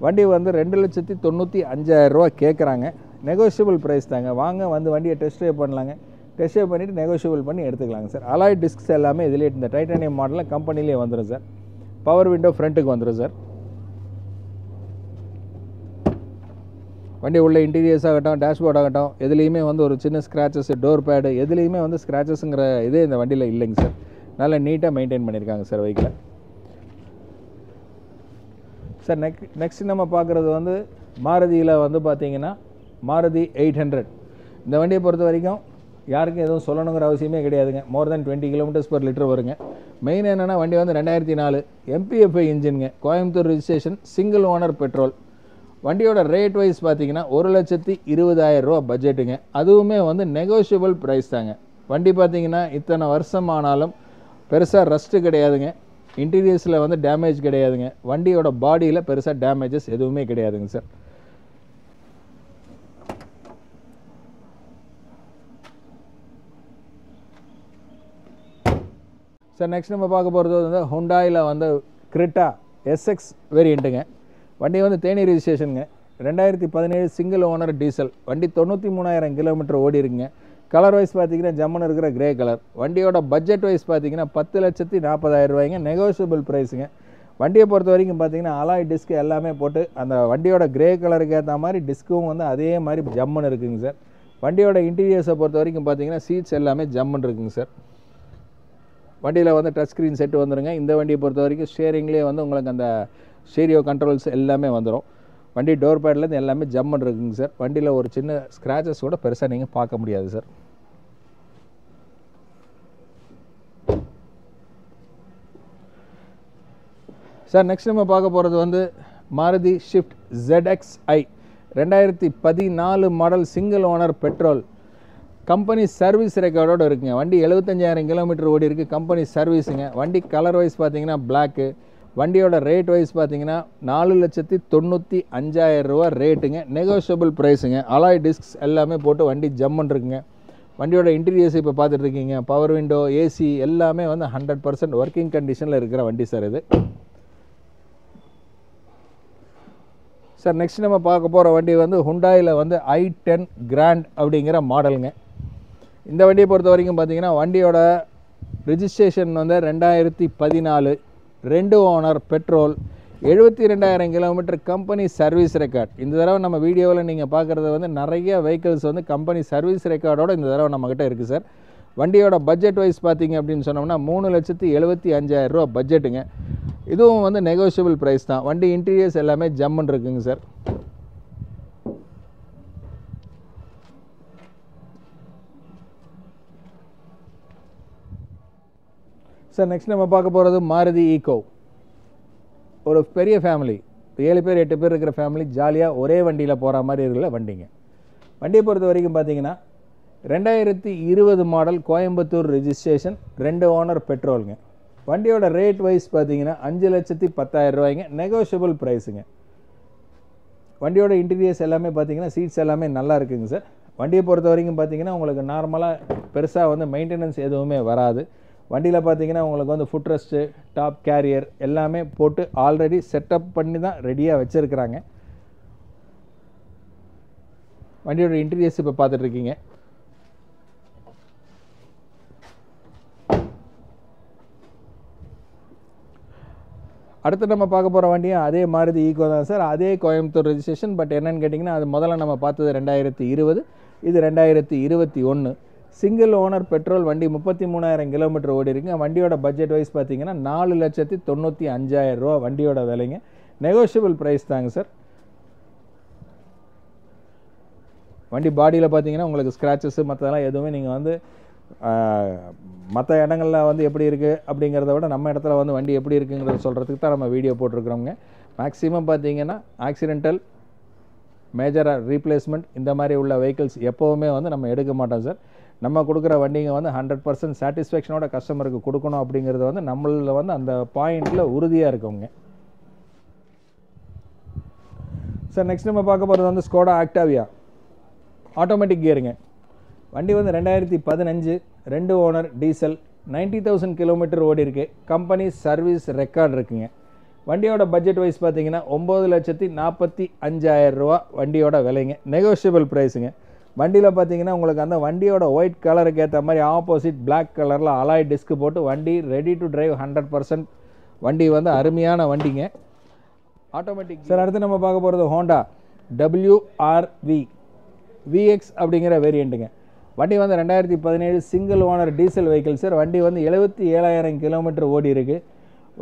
வண்டி வந்து 2,95,000 ரூபா கேட்குறாங்க. நெகோஷியபிள் ப்ரைஸ் தாங்க. வாங்க வந்து வண்டியை டெஸ்ட் ட்ரைவ் பண்ணலாங்க. டெஸ்ட் ட்ரைவ் பண்ணிவிட்டு நெகோஷியபிள் பண்ணி எடுத்துக்கலாங்க சார். அலாய் டிஸ்க்ஸ் எல்லாமே இதிலே இந்த டைட்டானியம் மாடலில் கம்பெனிலே வந்துடும் சார். பவர் விண்டோ ஃப்ரண்ட்டுக்கு வந்துடும் சார். வண்டி உள்ள இன்டீரியர்ஸ் ஆகட்டும், டேஷ்போர்ட் ஆகட்டும், எதுலேயுமே வந்து ஒரு சின்ன ஸ்க்ராச்சஸ், டோர் பேடு எதுலேயுமே வந்து ஸ்க்ராச்சஸுங்கிற இதே இந்த வண்டியில் இல்லைங்க சார். நல்லா நீட்டாக மெயின்டைன் பண்ணியிருக்காங்க சார் வெஹிக்கிளை. சார் நெக்ஸ்ட் நம்ம பார்க்குறது வந்து மாருதியில் வந்து பார்த்தீங்கன்னா மாருதி 800. இந்த வண்டியை பொறுத்த வரைக்கும் யாருக்கும் எதுவும் சொல்லணுங்கிற அவசியமே கிடையாதுங்க. மோர் தென் 20 km/லிட்டர் வருங்க. மெயின் என்னென்னா வண்டி வந்து 2004 MPFI இன்ஜினுங்க, Coimbatore registration, single owner petrol. வண்டியோட ரேட் வைஸ் பார்த்தீங்கன்னா 1,20,000 ரூபா பட்ஜெட்டுங்க. அதுவுமே வந்து நெகோஷியபிள் ப்ரைஸ் தாங்க. வண்டி பார்த்தீங்கன்னா இத்தனை வருஷம் ஆனாலும் பெருசாக ரஸ்ட்டு கிடையாதுங்க. இன்டீரியர்ஸில் வந்து டேமேஜ் கிடையாதுங்க. வண்டியோட பாடியில் பெருசாக டேமேஜஸ் எதுவுமே கிடையாதுங்க சார். சார் நெக்ஸ்ட் நம்ம பார்க்க போகிறது வந்து ஹுண்டாயில் வந்து கிரெட்டா SX வேரியண்ட்டுங்க. வண்டி வந்து தேனி ரிஜிஸ்ட்ரேஷனுங்க. 2017 single owner diesel. வண்டி 93,000 கிலோமீட்டர் ஓடி இருக்குங்க. கலர் வைஸ் பார்த்தீங்கன்னா ஜம்முன்னு இருக்கிற கிரே கலர். வண்டியோட பட்ஜெட் வைஸ் பார்த்தீங்கன்னா 10,40,000 ரூபாய்ங்க. நெகோஷியபிள் ப்ரைஸுங்க. வண்டியை பொறுத்த வரைக்கும் பார்த்தீங்கன்னா அலாய் டிஸ்க் எல்லாமே போட்டு அந்த வண்டியோட கிரே கலருக்கு ஏற்ற மாதிரி டிஸ்க்கும் வந்து அதே மாதிரி ஜம்முன்னு இருக்குங்க சார். வண்டியோட இன்டீரியர்ஸை பொறுத்த வரைக்கும் பார்த்தீங்கன்னா சீட்ஸ் எல்லாமே ஜம்முன்னு இருக்குங்க சார். வண்டியில் வந்து டச் ஸ்க்ரீன் செட்டு வந்துடுங்க. இந்த வண்டியை பொறுத்த வரைக்கும் ஸ்டேரிங்லேயே வந்து உங்களுக்கு அந்த ஸ்டீரியோ கண்ட்ரோல்ஸ் எல்லாமே வந்துடும். வண்டி டோர் பேட்லேருந்து எல்லாமே ஜம்முன்னு இருக்குங்க சார். வண்டியில் ஒரு சின்ன ஸ்க்ராச்சஸ் கூட பெருசாக நீங்கள் பார்க்க முடியாது சார். சார் நெக்ஸ்ட் நம்ம பார்க்க போகிறது வந்து Maruti Swift ZXi 2014 model single owner petrol. Company service ரெக்கார்டோடு இருக்குங்க. வண்டி 75,000 கிலோமீட்டர் ஓடி இருக்குது. கம்பெனி சர்வீஸுங்க. வண்டி கலர் வைஸ் பார்த்தீங்கன்னா பிளாக்கு. வண்டியோட ரேட் வைஸ் பார்த்தீங்கன்னா 4,95,000 ரூபா ரேட்டுங்க. நெகோஷியபிள் ப்ரைஸுங்க. அலாய் டிஸ்க்ஸ் எல்லாமே போட்டு வண்டி ஜம்முன்னு இருக்குங்க. வண்டியோட இன்டீரியர்ஸ் இப்போ பார்த்துட்டு இருக்கீங்க. பவர் விண்டோ, ஏசி எல்லாமே வந்து 100% ஒர்க்கிங் கண்டிஷனில் இருக்கிற வண்டி சார் இது. சார் நெக்ஸ்ட் நம்ம பார்க்க போகிற வண்டி வந்து ஹுண்டாயில் வந்து i10 கிராண்ட் அப்படிங்கிற மாடலுங்க. இந்த வண்டியை பொறுத்த வரைக்கும் பார்த்தீங்கன்னா வண்டியோட ரிஜிஸ்ட்ரேஷன் வந்து 2014 2 owner petrol, 72,000 kilometre company service record. இந்த தடவை நம்ம வீடியோவில் நீங்கள் பார்க்குறது வந்து நிறைய வெஹிக்கிள்ஸ் வந்து கம்பெனி சர்வீஸ் ரெக்கார்டோடு இந்த தடவை நம்மக்கிட்ட இருக்குது சார். வண்டியோட பட்ஜெட் வைஸ் பார்த்தீங்க அப்படின்னு சொன்னோம்னா 3,75,000 ரூபா பட்ஜெட்டுங்க. இதுவும் வந்து நெகோஷியபிள் ப்ரைஸ் தான். வண்டி இன்டீரியர்ஸ் எல்லாமே ஜம்முன்னு இருக்குங்க சார். சார் நெக்ஸ்ட் நம்ம பார்க்க போகிறது மாருதி ஈக்கோ. ஒரு பெரிய ஃபேமிலி, 7 பேர் 8 பேர் இருக்கிற ஃபேமிலி ஜாலியாக ஒரே வண்டியில் போகிற மாதிரி இருக்கிற வண்டிங்க. வண்டியை பொறுத்த வரைக்கும் பார்த்தீங்கன்னா 2020 மாடல் கோயம்புத்தூர் ரிஜிஸ்ட்ரேஷன், 2 ஓனர் பெட்ரோலுங்க. வண்டியோட ரேட் வைஸ் பார்த்தீங்கன்னா 5,10,000 ரூபாய்ங்க. நெகோஷியபிள் ப்ரைஸுங்க. வண்டியோட இன்டீரியர்ஸ் எல்லாமே பார்த்தீங்கன்னா சீட்ஸ் எல்லாமே நல்லா இருக்குங்க சார். வண்டியை பொறுத்த வரைக்கும் பார்த்தீங்கன்னா உங்களுக்கு நார்மலாக பெருசாக வந்து மெயின்டெனன்ஸ் எதுவுமே வராது. வண்டியில் பார்த்தீங்கன்னா உங்களுக்கு வந்து ஃபுட் ரெஸ்ட்டு, டாப் கேரியர் எல்லாமே போட்டு ஆல்ரெடி செட்டப் பண்ணி தான் ரெடியாக வச்சுருக்கிறாங்க. வண்டியோட இன்டீரியர்ஸ் இப்போ பார்த்துட்ருக்கீங்க. அடுத்து நம்ம பார்க்க போகிற வண்டியும் அதே மாருதி ஈக்கோ தான் சார். அதே கோயம்புத்தூர் ரெஜிஸ்ட்ரேஷன். பட் என்னென்னு கேட்டிங்கன்னா அது முதல்ல நம்ம பார்த்தது 2020, இது 2021. Single owner petrol. வண்டி 33,000 கிலோமீட்டர் ஓடி இருக்குங்க. வண்டியோட பட்ஜெட் வைஸ் பார்த்தீங்கன்னா 4,95,000 ரூபா வண்டியோட விலைங்க. நெகோஷியபிள் ப்ரைஸ் தாங்க சார். வண்டி பாடியில் பார்த்தீங்கன்னா உங்களுக்கு ஸ்க்ராச்சஸ் மற்றதெல்லாம் எதுவுமே நீங்கள் வந்து மற்ற இடங்களில் வந்து எப்படி இருக்குது அப்படிங்கிறத விட நம்ம இடத்துல வந்து வண்டி எப்படி இருக்குங்கிறத சொல்கிறதுக்கு தான் நம்ம வீடியோ போட்டிருக்கிறோங்க. மேக்ஸிமம் பார்த்தீங்கன்னா ஆக்சிடென்டல், மேஜராக ரீப்ளேஸ்மெண்ட் இந்த மாதிரி உள்ள வெஹிக்கிள்ஸ் எப்போவுமே வந்து நம்ம எடுக்க மாட்டோம் சார். நம்ம கொடுக்குற வண்டிங்க வந்து 100% சாட்டிஸ்ஃபேக்ஷனோட கஸ்டமருக்கு கொடுக்கணும் அப்படிங்கிறது வந்து நம்மளில் வந்து அந்த பாயிண்டில் உறுதியாக இருக்கவங்க. சார் நெக்ஸ்ட் நம்ம பார்க்க போகிறது வந்து ஸ்கோடா ஆக்டாவியா ஆட்டோமேட்டிக் கியருங்க. வண்டி வந்து 2015 2 ஓனர் டீசல், 90,000 கிலோமீட்டர் ஓடி இருக்கு. கம்பெனி சர்வீஸ் ரெக்கார்டு இருக்குங்க. வண்டியோட பட்ஜெட் வைஸ் பார்த்தீங்கன்னா 9,45,000 ரூபா வண்டியோட விலைங்க. நெகோஷியபிள் ப்ரைஸுங்க. வண்டியில் பார்த்தீங்கன்னா உங்களுக்கு அந்த வண்டியோட ஒயிட் கலருக்கு ஏற்ற மாதிரி ஆப்போசிட் பிளாக் கலரில் அலாய் டிஸ்க் போட்டு வண்டி ரெடி டு டிரைவ் 100%. வண்டி வந்து அருமையான வண்டிங்க. ஆட்டோமேட்டிக். சார் அடுத்து நம்ம பார்க்க போகிறது ஹோண்டா WRV VX அப்படிங்கிற வேரியண்ட்டுங்க. வண்டி வந்து 2017 single owner diesel vehicle sir. வண்டி வந்து 77,000 கிலோமீட்டர் ஓடி இருக்குது.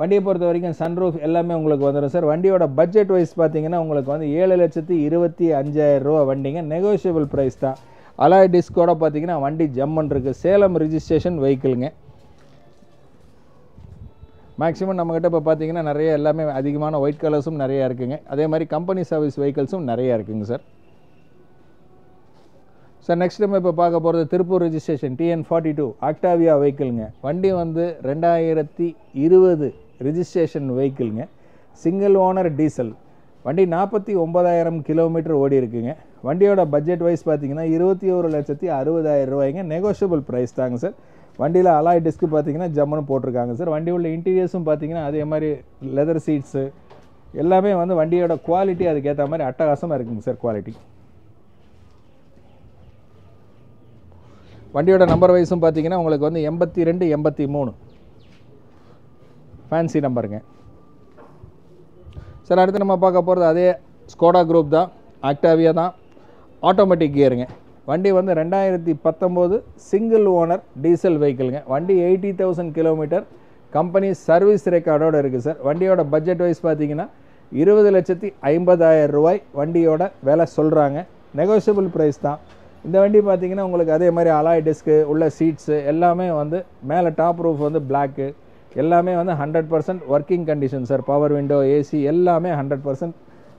வண்டியை பொறுத்த வரைக்கும் சன்ரூஃப் எல்லாமே உங்களுக்கு வந்துடும் சார். வண்டியோட பட்ஜெட் வைஸ் பார்த்தீங்கன்னா உங்களுக்கு வந்து 7,25,000 ரூபா வண்டிங்க. நெகோஷியபிள் ப்ரைஸ் தான். அலாய் டிஸ்கோட பார்த்தீங்கன்னா வண்டி ஜம்மன் இருக்குது. சேலம் ரிஜிஸ்ட்ரேஷன் வெஹிக்கிளுங்க. மேக்ஸிமம் நம்மக்கிட்ட இப்போ பார்த்தீங்கன்னா நிறைய எல்லாமே அதிகமான ஒயிட் கலர்ஸும் நிறையா இருக்குங்க. அதே மாதிரி கம்பெனி சர்வீஸ் வெஹிக்கிள்ஸும் நிறையா இருக்குங்க சார். சார் நெக்ஸ்ட் நம்ம இப்போ பார்க்க போகிறது திருப்பூர் ரிஜிஸ்ட்ரேஷன் TN42 ஆக்டாவியா வெஹிக்கிளுங்க. வண்டி வந்து 2020 ரிஜிஸ்ட்ரேஷன் வெஹிக்கிளுங்க. Single owner diesel. வண்டி 49,000 கிலோமீட்டர் ஓடி இருக்குங்க. வண்டியோட பட்ஜெட் வைஸ் பார்த்தீங்கன்னா 21,60,000 ரூபாய்ங்க. நெகோஷியபிள் ப்ரைஸ் தாங்க சார். வண்டியில் அலாய் டிஸ்க் பார்த்தீங்கன்னா ஜம்முன்னு போட்டிருக்காங்க சார். வண்டி உள்ள இன்டீரியர்ஸும் பார்த்தீங்கன்னா அதே மாதிரி லெதர் சீட்ஸு எல்லாமே வந்து வண்டியோட குவாலிட்டி அதுக்கேற்ற மாதிரி அட்டகாசமாக இருக்குங்க சார் குவாலிட்டி. வண்டியோட நம்பர் வைஸும் பார்த்தீங்கன்னா உங்களுக்கு வந்து 82 83 ஃபேன்சி நம்பருங்க சார். அடுத்து நம்ம பார்க்க போகிறது அதே ஸ்கோடா குரூப் தான், ஆக்டாவியா தான், ஆட்டோமேட்டிக் கியருங்க. வண்டி வந்து 2019 சிங்கிள் ஓனர் டீசல் வெஹிக்கிளுங்க. வண்டி 80,000 கிலோமீட்டர் கம்பெனி சர்வீஸ் ரெக்கார்டோடு இருக்குது சார். வண்டியோட பட்ஜெட் வைஸ் பார்த்தீங்கன்னா 20,50,000 ரூபாய் வண்டியோட விலை சொல்கிறாங்க. நெகோஷியபிள் ப்ரைஸ் தான். இந்த வண்டி பார்த்தீங்கன்னா உங்களுக்கு அதே மாதிரி அலாய் டிஸ்க்கு உள்ள சீட்ஸு எல்லாமே வந்து மேலே டாப் ரூஃப் வந்து பிளாக்கு எல்லாமே வந்து 100% working condition sir. Power window AC எல்லாமே 100%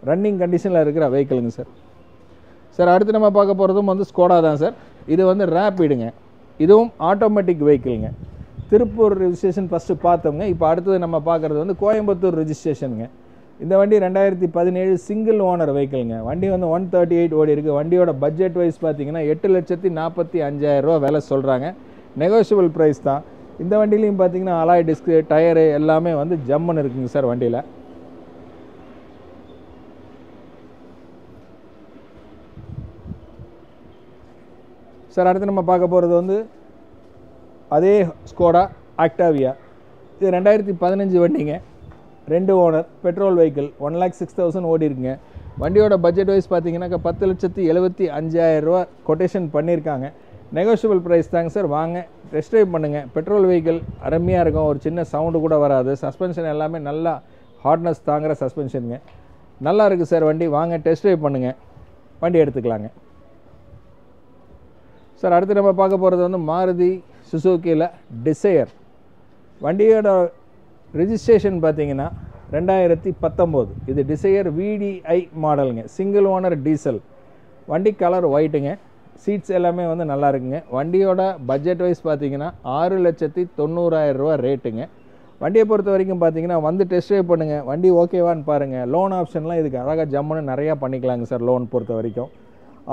ரன்னிங் கண்டிஷனில் இருக்கிற வெஹிக்கிளுங்க சார். சார் அடுத்து நம்ம பார்க்க போகிறதும் வந்து ஸ்கோடா தான் சார். இது வந்து ரேப்பிடுங்க. இதுவும் ஆட்டோமேட்டிக் வெஹிக்கிளுங்க. திருப்பூர் ரிஜிஸ்ட்ரேஷன் ஃபஸ்ட்டு பார்த்தோங்க. இப்போ அடுத்தது நம்ம பார்க்குறது வந்து கோயம்புத்தூர் ரிஜிஸ்ட்ரேஷனுங்க. இந்த வண்டி 2017 சிங்கிள் ஓனர் வெஹிக்கிளுங்க. வண்டி வந்து 138 ஓடி இருக்குது. வண்டியோட பட்ஜெட் வைஸ் பார்த்தீங்கன்னா 8,45,000 ரூபா விலை சொல்கிறாங்க. நெகோஷியபிள் ப்ரைஸ் தான். இந்த வண்டிலையும் பார்த்தீங்கன்னா அலாய் டிஸ்க்கு டயரு எல்லாமே வந்து ஜம்முன்னு இருக்குங்க சார் வண்டியில். சார் அடுத்து நம்ம பார்க்க போகிறது வந்து அதே ஸ்கோடா ஆக்டாவியா. இது 2015 வண்டிங்க. 2 ஓனர் பெட்ரோல் வெஹிக்கிள். 1,06,000 ஓடி இருக்குங்க. வண்டியோட பட்ஜெட் வைஸ் பார்த்தீங்கன்னாக்கா 10,75,000 ரூபா கொட்டேஷன் பண்ணியிருக்காங்க. நெகோஷியபிள் ப்ரைஸ் தாங்க சார். வாங்க டெஸ்ட் ட்ரைவ் பண்ணுங்கள். பெட்ரோல் வெஹிக்கிள் அருமையாக இருக்கும். ஒரு சின்ன சவுண்டு கூட வராது. சஸ்பென்ஷன் எல்லாமே நல்லா ஹார்ட்னஸ் தாங்குகிற சஸ்பென்ஷனுங்க. நல்லா இருக்குது சார் வண்டி. வாங்க டெஸ்ட் ட்ரைவ் பண்ணுங்கள், வண்டி எடுத்துக்கலாங்க சார். அடுத்து நம்ம பார்க்க போகிறது வந்து மாருதி சுசுக்கியில் டிசையர். வண்டியோட ரிஜிஸ்ட்ரேஷன் பார்த்தீங்கன்னா 2019. இது டிசையர் VDI மாடலுங்க. Single owner diesel. வண்டி கலர் ஒயிட்டுங்க. சீட்ஸ் எல்லாமே வந்து நல்லா இருக்குங்க. வண்டியோட பட்ஜெட் வைஸ் பார்த்தீங்கன்னா 6,90,000 ரூபா ரேட்டுங்க. வண்டியை பொறுத்த வரைக்கும் பார்த்தீங்கன்னா வந்து டெஸ்ட் ட்ரைவ் பண்ணுங்கள், வண்டி ஓகேவான்னு பாருங்கள். லோன் ஆப்ஷன்லாம் இதுக்கு அழகாக ஜம்முன்னு நிறையா பண்ணிக்கலாங்க சார். லோன் பொறுத்த வரைக்கும்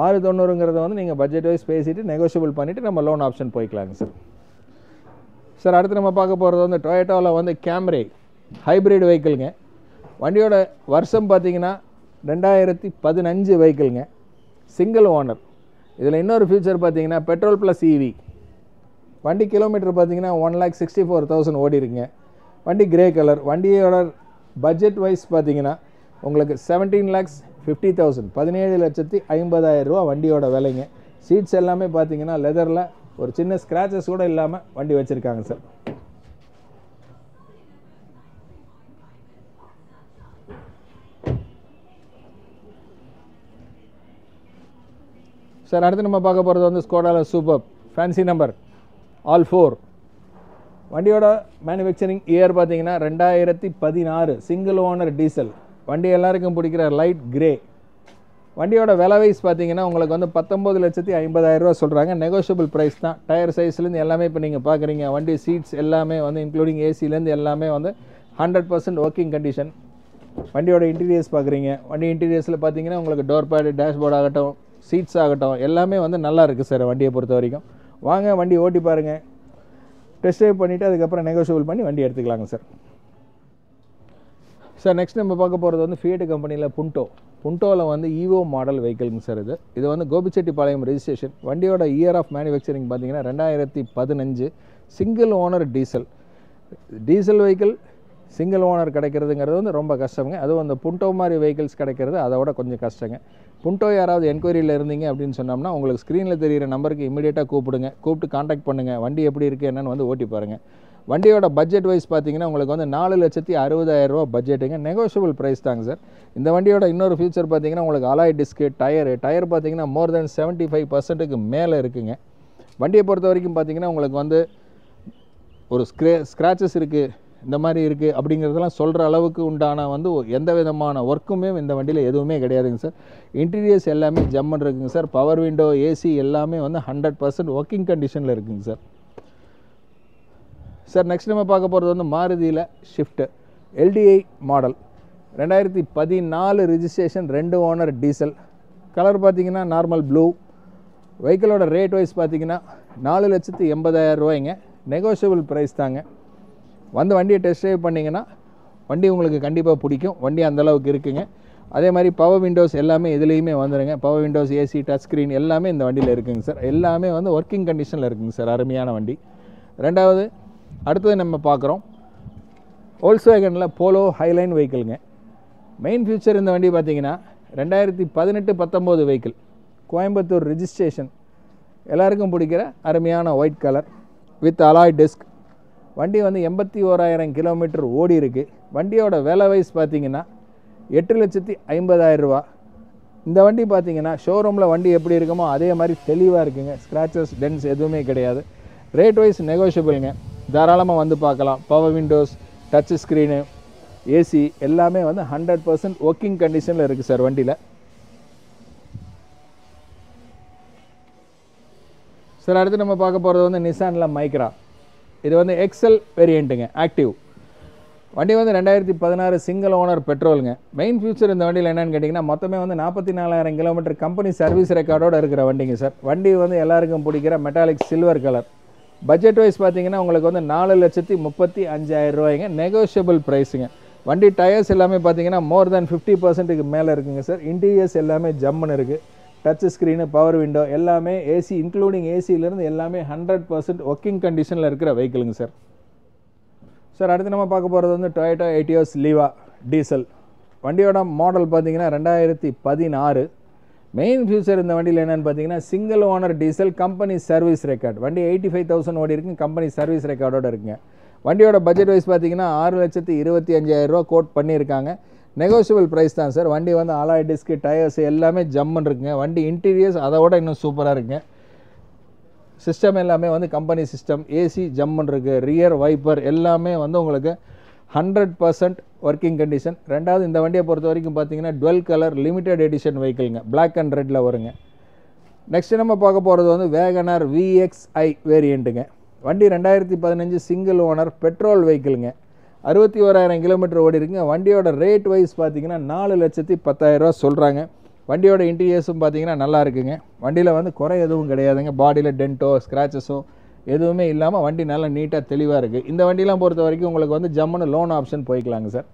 6,90,000ங்கிறத வந்து நீங்கள் பட்ஜெட் வைஸ் பேசிவிட்டு நெகோஷியபிள் பண்ணிவிட்டு நம்ம லோன் ஆப்ஷன் போய்க்கலாங்க சார். சார் அடுத்து நம்ம பார்க்க போகிறது வந்து டொயோட்டாவில் வந்து கேம்ரி ஹைப்ரிட் வெஹிக்கிளுங்க. வண்டியோட வருஷம் பார்த்தீங்கன்னா 2015 வெஹிக்கிளுங்க. Single owner. இதில் இன்னொரு ஃபியூச்சர் பார்த்தீங்கன்னா பெட்ரோல் ப்ளஸ் EV. வண்டி கிலோமீட்டர் பார்த்தீங்கன்னா 1,64,000 ஓடி இருக்குங்க. வண்டி கிரே கலர். வண்டியோட பட்ஜெட் வைஸ் பார்த்தீங்கன்னா உங்களுக்கு 17,50,000 17,50,000 ரூபா வண்டியோட விலைங்க. சீட்ஸ் எல்லாமே பார்த்தீங்கன்னா லெதரில் ஒரு சின்ன ஸ்க்ராச்சஸ் கூட இல்லாமல் வண்டி வச்சுருக்காங்க சார். சார் அடுத்து நம்ம பார்க்க போகிறது வந்து ஸ்கோடாவில் சூப்பர் ஃபேன்சி நம்பர் ஆல் 4. வண்டியோட மேனுஃபேக்சரிங் இயர் பார்த்தீங்கன்னா 2016 சிங்கிள் ஓனர் டீசல். வண்டி எல்லாருக்கும் பிடிக்கிற லைட் கிரே. வண்டியோட விலை வைஸ் பார்த்தீங்கன்னா உங்களுக்கு வந்து 19,50,000 ரூபா சொல்கிறாங்க. நெகோஷியபிள் ப்ரைஸ் தான். டயர் சைஸ்லேருந்து எல்லாமே இப்போ நீங்கள் பார்க்குறீங்க. வண்டி சீட்ஸ் எல்லாமே வந்து இன்க்ளூடிங் ஏசிலேருந்து எல்லாமே வந்து 100% ஒர்க்கிங் கண்டிஷன். வண்டியோட இன்டீரியர்ஸ் பார்க்குறீங்க. வண்டி இன்டீரியர்ஸில் பார்த்தீங்கன்னா உங்களுக்கு டோர் பேடு, டேஷ்போர்ட் ஆகட்டும், சீட்ஸ் ஆகட்டும் எல்லாமே வந்து நல்லா இருக்குது சார் வண்டியை பொறுத்த வரைக்கும். வாங்க வண்டி ஓட்டி பாருங்கள், டெஸ்ட் ட்ரைவ் பண்ணிவிட்டு அதுக்கப்புறம் நெகோஷியபிள் பண்ணி வண்டி எடுத்துக்கலாங்க சார். சார் நெக்ஸ்ட் நம்ம பார்க்க போகிறது வந்து ஃபியட் கம்பெனியில் புண்டோ புண்டோவில் வந்து ஈவோ மாடல் வெஹிக்கிள்ங்க சார். இது வந்து கோபிச்செட்டிப்பாளையம் ரெஜிஸ்ட்ரேஷன். வண்டியோட இயர் ஆஃப் மேனுஃபேக்சரிங் பார்த்தீங்கன்னா 2015 single owner diesel vehicle single owner கிடைக்கிறதுங்கிறது வந்து ரொம்ப கஷ்டங்க. அதுவும் அந்த புண்டோ மாதிரி வெஹிக்கிள்ஸ் கிடைக்கிறது அதோட கொஞ்சம் கஷ்டங்க. புண்டோ யாராவது என்கொயரியில் இருந்தீங்க அப்படின்னு சொன்னோம்னா உங்களுக்கு ஸ்க்ரீனில் தெரிகிற நம்பருக்கு இமீடியட்டாக கூப்பிட்டு காண்டாக்ட் பண்ணுங்கள். வண்டி எப்படி இருக்குது என்னென்னு வந்து ஓட்டி பாருங்கள். வண்டியோட பட்ஜெட் வைஸ் பார்த்தீங்கன்னா உங்களுக்கு வந்து 4,60,000 ரூபா பட்ஜெட்டுங்க. நெகோஷியபிள் ப்ரைஸ் தாங்க சார். இந்த வண்டியோட இன்னொரு ஃபியூச்சர் பார்த்தீங்கன்னா உங்களுக்கு அலாய் டிஸ்க்கு டயர் பார்த்தீங்கன்னா மோர் தென் 75% மேலே இருக்குங்க. வண்டியை பொறுத்த வரைக்கும் பார்த்தீங்கன்னா உங்களுக்கு வந்து ஒரு ஸ்க்ராச்சஸ் இருக்குது, இந்த மாதிரி இருக்குது அப்படிங்கிறதெல்லாம் சொல்கிற அளவுக்கு உண்டான வந்து எந்த விதமான ஒர்க்குமே இந்த வண்டியில் எதுவுமே கிடையாதுங்க சார். இன்டீரியர்ஸ் எல்லாமே ஜம்மன் இருக்குங்க சார். பவர் விண்டோ, ஏசி எல்லாமே வந்து 100% ஒர்க்கிங் கண்டிஷனில் இருக்குங்க சார். சார் நெக்ஸ்ட் நம்ம பார்க்க போகிறது வந்து மாருதியில் Swift LDI model 2014 registration, 2 owner diesel. Colour பார்த்தீங்கன்னா நார்மல் ப்ளூ. வெஹிக்கிளோட ரேட் வைஸ் பார்த்தீங்கன்னா 4,80,000 ரூபாய்ங்க. நெகோஷியபிள் ப்ரைஸ் தாங்க. வந்து வண்டியை டெஸ்ட் ட்ரைவ் பண்ணிங்கன்னா வண்டி உங்களுக்கு கண்டிப்பாக பிடிக்கும். வண்டி அந்தளவுக்கு இருக்குங்க. அதே மாதிரி பவர் விண்டோஸ் எல்லாமே இதுலேயுமே வந்துடுங்க. Power windows, AC, touch screen எல்லாமே இந்த வண்டியில் இருக்குங்க சார். எல்லாமே வந்து ஒர்க்கிங் கண்டிஷனில் இருக்குங்க சார். அருமையான வண்டி. அடுத்தது நம்ம பார்க்குறோம் வோல்க்ஸ்வேகனில் போலோ ஹைலைன் வெஹிக்கிளுங்க. மெயின் ஃபியூச்சர் இந்த வண்டி பார்த்தீங்கன்னா 2018-19 வெஹிக்கிள், கோயம்புத்தூர் ரிஜிஸ்ட்ரேஷன். எல்லாருக்கும் பிடிக்கிற அருமையான white colour with alloy disk. வண்டி வந்து 81,000 கிலோமீட்டர் ஓடி இருக்குது. வண்டியோட விலை வைஸ் பார்த்தீங்கன்னா 8,50,000 ரூபா. இந்த வண்டி பார்த்தீங்கன்னா ஷோரூமில் வண்டி எப்படி இருக்குமோ அதே மாதிரி தெளிவாக இருக்குங்க. ஸ்க்ராச்சஸ், டென்ஸ் எதுவுமே கிடையாது. ரேட் வைஸ் நெகோஷியபிளுங்க. தாராளமாக வந்து பார்க்கலாம். Power windows, touch screen, AC எல்லாமே வந்து 100% ஒர்க்கிங் கண்டிஷனில் இருக்குது சார் வண்டியில். சார் அடுத்து நம்ம பார்க்க போகிறது வந்து நிசானில் மைக்ரா. இது வந்து எக்ஸல் வேரியண்ட்டுங்க, ஆக்டிவ். வண்டி வந்து 2016 சிங்கிள் ஓனர் பெட்ரோலுங்க. மெயின் ஃபியூச்சர் இந்த வண்டியில் என்னென்னு கேட்டிங்கன்னா மொத்தமே வந்து 44,000 கிலோமீட்டர் கம்பெனி சர்வீஸ் ரெக்கார்டோடு இருக்கிற வண்டிங்க சார். வண்டி வந்து எல்லாருக்கும் பிடிக்கிற metallic silver colour. Budget wise பார்த்தீங்கன்னா உங்களுக்கு வந்து 4,35,000 ரூபாய்ங்க. நெகோஷியபிள் ப்ரைஸுங்க. வண்டி டயர்ஸ் எல்லாமே பார்த்தீங்கன்னா மோர் தென் 50%க்கு மேலே இருக்குங்க சார். இன்டீரியர்ஸ் எல்லாமே ஜம்முன்னு இருக்குது. டச் ஸ்க்ரீனு, பவர் விண்டோ எல்லாமே, ஏசி இன்க்ளூடிங் ஏசியிலேருந்து எல்லாமே 100% ஒர்க்கிங் கண்டிஷனில் இருக்கிற வெஹிக்கிளுங்க சார். சார் அடுத்து நம்ம பார்க்க போகிறது வந்து டொயோட்டா எட்டியோஸ் லீவா டீசல். வண்டியோட மாடல் பார்த்தீங்கன்னா 2016. மெயின் ஃபியூச்சர் இந்த வண்டியில் என்னென்னு பார்த்தீங்கன்னா single owner diesel, company service record. வண்டி 85,000 ஓடி இருக்குங்க. கம்பெனி சர்வீஸ் ரெக்கார்டோடு இருக்குங்க. வண்டியோட பட்ஜெட் வைஸ் பார்த்தீங்கன்னா 6,25,000 ரூபா கோட் பண்ணியிருக்காங்க. நெகோஷியபிள் ப்ரைஸ் தான் சார். வண்டி வந்து அலாய் டிஸ்க்கு, டயர்ஸ் எல்லாமே ஜம்முன்னு இருக்குங்க. வண்டி இன்டீரியர்ஸ் அதை விட இன்னும் சூப்பராக இருக்குங்க. சிஸ்டம் எல்லாமே வந்து கம்பெனி சிஸ்டம், ஏசி ஜம்முன்னு இருக்குது. ரியர் வைப்பர் எல்லாமே வந்து உங்களுக்கு 100% ஒர்க்கிங் கண்டிஷன். ரெண்டாவது இந்த வண்டியை பொறுத்த வரைக்கும் பார்த்தீங்கன்னா 12 கலர் லிமிடெட் எடிஷன் வெஹிக்கிள்ங்க. பிளாக் அண்ட் ரெட்டில் வருங்க. நெக்ஸ்ட் நம்ம பார்க்க போகிறது வந்து வேகனார் VXi வேரியண்ட்டுங்க. வண்டி 2015 சிங்கிள் ஓனர் பெட்ரோல் வெஹிக்கிளுங்க. 61,000 கிலோமீட்டர் ஓடி இருக்குங்க. வண்டியோட ரேட் வைஸ் பார்த்தீங்கன்னா 4,10,000 ரூபா சொல்கிறாங்க. வண்டியோட இன்டீரியர்ஸும் பார்த்தீங்கன்னா நல்லா இருக்குங்க. வண்டியில் வந்து குறை எதுவும் கிடையாதுங்க. பாடியில் டென்ட்டோ, ஸ்க்ராச்சஸோ எதுவுமே இல்லாமல் வண்டி நல்லா நீட்டாக தெளிவாக இருக்குது. இந்த வண்டியெலாம் பொறுத்த வரைக்கும் உங்களுக்கு வந்து ஜம்முன்னு லோன் ஆப்ஷன் போய்க்கலாங்க சார்.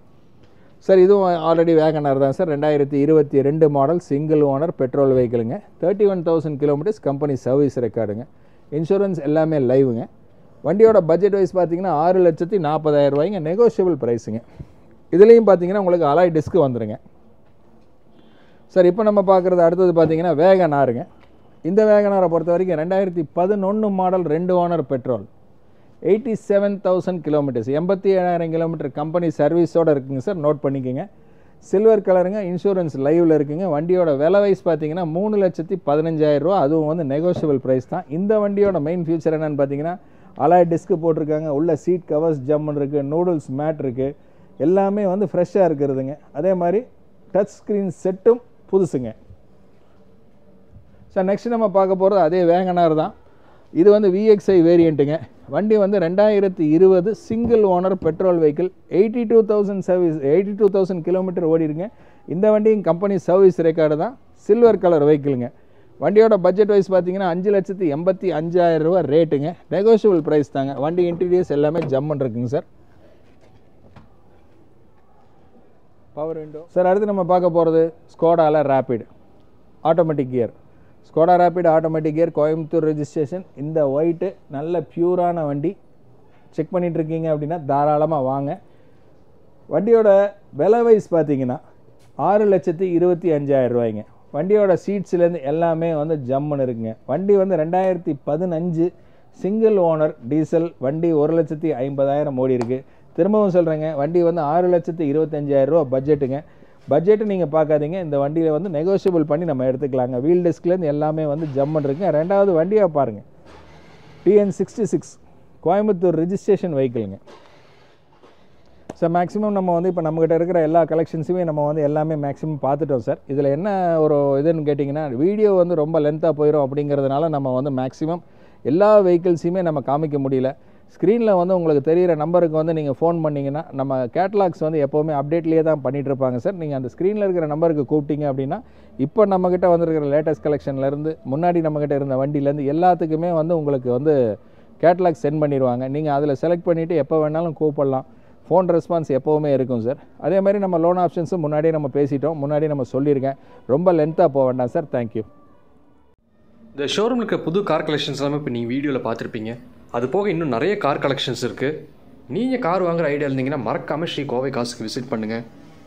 சார் இதுவும் ஆல்ரெடி வேகனார் தான் sir. 2022 model single owner petrol வெஹிக்கிளுங்க. 31,000 கிலோமீட்டர்ஸ் கம்பெனி சர்வீஸ் ரெக்கார்டுங்க. இன்சூரன்ஸ் எல்லாமே லைவுங்க. வண்டியோட பட்ஜெட் வைஸ் பார்த்தீங்கன்னா 6,40,000 ரூபாய்ங்க. நெகோஷியபிள் ப்ரைஸுங்க. இதுலேயும் பார்த்தீங்கன்னா உங்களுக்கு அலாய் டிஸ்க்கு வந்துடுங்க சார். இப்போ நம்ம பார்க்குறது அடுத்தது பார்த்தீங்கன்னா வேகனாருங்க. இந்த வேகனாரை பொறுத்த வரைக்கும் 2011 model 2 owner petrol, 87,000 kilometres, 87,000 kilometre company சர்வீஸோடு இருக்குங்க சார். நோட் பண்ணிக்கோங்க. சில்வர் கலருங்க. இன்சூரன்ஸ் லைவில் இருக்குங்க. வண்டியோட விலை வைஸ் பார்த்தீங்கன்னா 3,15,000 ரூபா. அதுவும் வந்து நெகோஷியபிள் ப்ரைஸ் தான். இந்த வண்டியோட மெயின் ஃபியூச்சர் என்னென்னு பார்த்தீங்கன்னா அலாய் டிஸ்க்கு போட்டிருக்காங்க. உள்ள சீட் கவர்ஸ் ஜம்முன்னு இருக்குது. நூடுல்ஸ் மேட் இருக்குது. எல்லாமே வந்து ஃப்ரெஷ்ஷாக இருக்கிறதுங்க. அதே மாதிரி டச் ஸ்க்ரீன் செட்டும் புதுசுங்க சார். நெக்ஸ்ட் நம்ம பார்க்க போகிறது அதே வேகனார் தான். இது வந்து VXi வேரியண்ட்டுங்க. வண்டி வந்து 2020 single owner petrol vehicle. 82,000 kilometre ஓடி இருங்க. இந்த வண்டியும் கம்பெனி சர்வீஸ் ரெக்கார்டு தான். சில்வர் கலர் வெஹிக்கிளுங்க. வண்டியோட பட்ஜெட் வைஸ் பார்த்தீங்கன்னா 5,85,000 ரூபா ரேட்டுங்க. நெகோஷியபிள் ப்ரைஸ் தாங்க. வண்டி இன்டீரியர்ஸ் எல்லாமே ஜம்முன்னு இருக்குங்க சார். Power window. சார் அடுத்து நம்ம பார்க்க போகிறது ஸ்கோடாவில் Rapid automatic gear. Skoda Rapid automatic gear, Coimbatore registration. இந்த ஒயிட்டு நல்ல பியூரான வண்டி. செக் பண்ணிகிட்ருக்கீங்க அப்படின்னா தாராளமாக வாங்க. வண்டியோட விலை வைஸ் பார்த்தீங்கன்னா 6,25,000 ரூபாய்ங்க. வண்டியோட சீட்ஸ்லேருந்து எல்லாமே வந்து ஜம்முன்னு இருக்குங்க. வண்டி வந்து 2015 சிங்கிள் ஓனர் டீசல் வண்டி. 1,50,000 ஓடி இருக்குது. திரும்பவும் சொல்கிறேங்க, வண்டி வந்து 6,25,000 ரூபா பட்ஜெட்டுங்க. பட்ஜெட்டு நீங்கள் பார்க்காதீங்க, இந்த வண்டியில் வந்து நெகோஷியபிள் பண்ணி நம்ம எடுத்துக்கலாங்க. வீல் டெஸ்க்லேருந்து எல்லாமே வந்து ஜம்முன்னு இருக்குங்க. ரெண்டாவது வண்டியாக பாருங்கள், TN66 கோயம்புத்தூர் ரெஜிஸ்ட்ரேஷன் வெஹிக்கிளுங்க. ஸோ மேக்ஸிமம் நம்ம வந்து இப்போ நம்மகிட்ட இருக்கிற எல்லா கலெக்ஷன்ஸுமே நம்ம வந்து எல்லாமே மேக்ஸிமம் பார்த்துட்டோம் சார். இதில் என்ன ஒரு இதுன்னு கேட்டிங்கன்னா, வீடியோ வந்து ரொம்ப லென்த்தாக போயிடும் அப்படிங்கிறதுனால நம்ம வந்து மேக்ஸிமம் எல்லா வெஹிக்கிள்ஸையுமே நம்ம காமிக்க முடியல. ஸ்க்ரீனில் வந்து உங்களுக்கு தெரிகிற நம்பருக்கு வந்து நீங்கள் ஃபோன் பண்ணிங்கன்னா நம்ம கேட்லாக்ஸ் வந்து எப்போவுமே அப்டேட்லேயே தான் பண்ணிகிட்ருப்பாங்க சார். நீங்கள் அந்த ஸ்க்ரீனில் இருக்கிற நம்பருக்கு கூப்பிட்டீங்க அப்படின்னா இப்போ நம்மக்கிட்ட வந்துருக்கிற லேட்டஸ்ட் கலெக்ஷன்லேருந்து முன்னாடி நம்மக்கிட்ட இருந்த வண்டியிலேருந்து எல்லாத்துக்குமே வந்து உங்களுக்கு வந்து கேட்லாக் சென்ட் பண்ணிடுவாங்க. நீங்கள் அதில் செலக்ட் பண்ணிவிட்டு எப்போ வேணாலும் கூப்பிடலாம். ஃபோன் ரெஸ்பான்ஸ் எப்போவுமே இருக்கும் சார். அதே மாதிரி நம்ம லோன் ஆப்ஷன்ஸும் முன்னாடியே நம்ம பேசிட்டோம், முன்னாடி நம்ம சொல்லியிருக்கேன். ரொம்ப லென்த்தாக போக வேண்டாம் சார். தேங்க்யூ. இந்த ஷோரூமில் இருக்க புது கார் கலெக்ஷன்ஸ் எல்லாமே இப்போ நீங்கள் வீடியோவில் பார்த்துருப்பீங்க. அது போக இன்னும் நிறைய கார் கலெக்ஷன்ஸ் இருக்குது. நீங்கள் கார் வாங்குற ஐடியா இருந்தீங்கன்னா மறக்காமல் ஸ்ரீ கோவை காசுக்கு விசிட் பண்ணுங்கள்.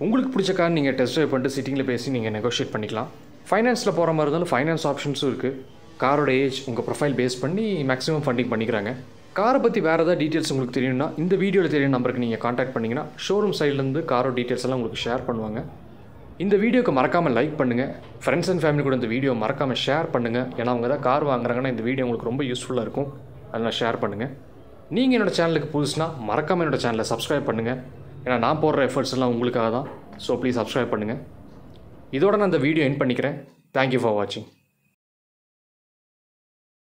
உங்களுக்கு பிடிச்ச கார் நீங்கள் டெஸ்ட் ட்ரைவ் பண்ணிட்டு சிட்டிங்கில் பேசி நீங்கள் நெகோஷியேட் பண்ணிக்கலாம். ஃபைனான்ஸில் போகிற மாதிரி இருந்தாலும் ஃபைனான்ஸ் ஆப்ஷன்ஸும் இருக்குது. காரோட ஏஜ் உங்கள் ப்ரொஃபைல் பேஸ் பண்ணி மேக்ஸிமம் ஃபண்டிங் பண்ணிக்கிறாங்க. காரை பற்றி வேறு ஏதாவது டீட்டெயில்ஸ் உங்களுக்கு தெரியும்னா இந்த வீடியோவில் தெரியும் நம்பருக்கு நீங்கள் காண்டாக்ட் பண்ணிங்கன்னா ஷோரூம் சைட்லேருந்து காரோட டீட்டெயில்ஸ் எல்லாம் உங்களுக்கு ஷேர் பண்ணுவாங்க. இந்த வீடியோக்கு மறக்காமல் லைக் பண்ணுங்கள். ஃப்ரெண்ட்ஸ் அண்ட் ஃபேமிலி கூட இந்த வீடியோ மறக்காமல் ஷேர் பண்ணுங்கள். ஏன்னா அவங்க தான் கார் வாங்குறாங்கன்னா இந்த வீடியோ உங்களுக்கு ரொம்ப யூஸ்ஃபுல்லாக இருக்கும். அதனால் ஷேர் பண்ணுங்கள். நீங்கள் என்னோடய சேனலுக்கு புதுசுனா மறக்காமல் என்னோடய சேனலை சப்ஸ்கிரைப் பண்ணுங்கள். ஏன்னா நான் போடுற எஃபர்ட்ஸ் எல்லாம் உங்களுக்காக தான். ஸோ ப்ளீஸ் சப்ஸ்கிரைப் பண்ணுங்கள். இதோட நான் இந்த வீடியோ எண்ட் பண்ணிக்கிறேன். தேங்க்யூ ஃபார் வாட்சிங்.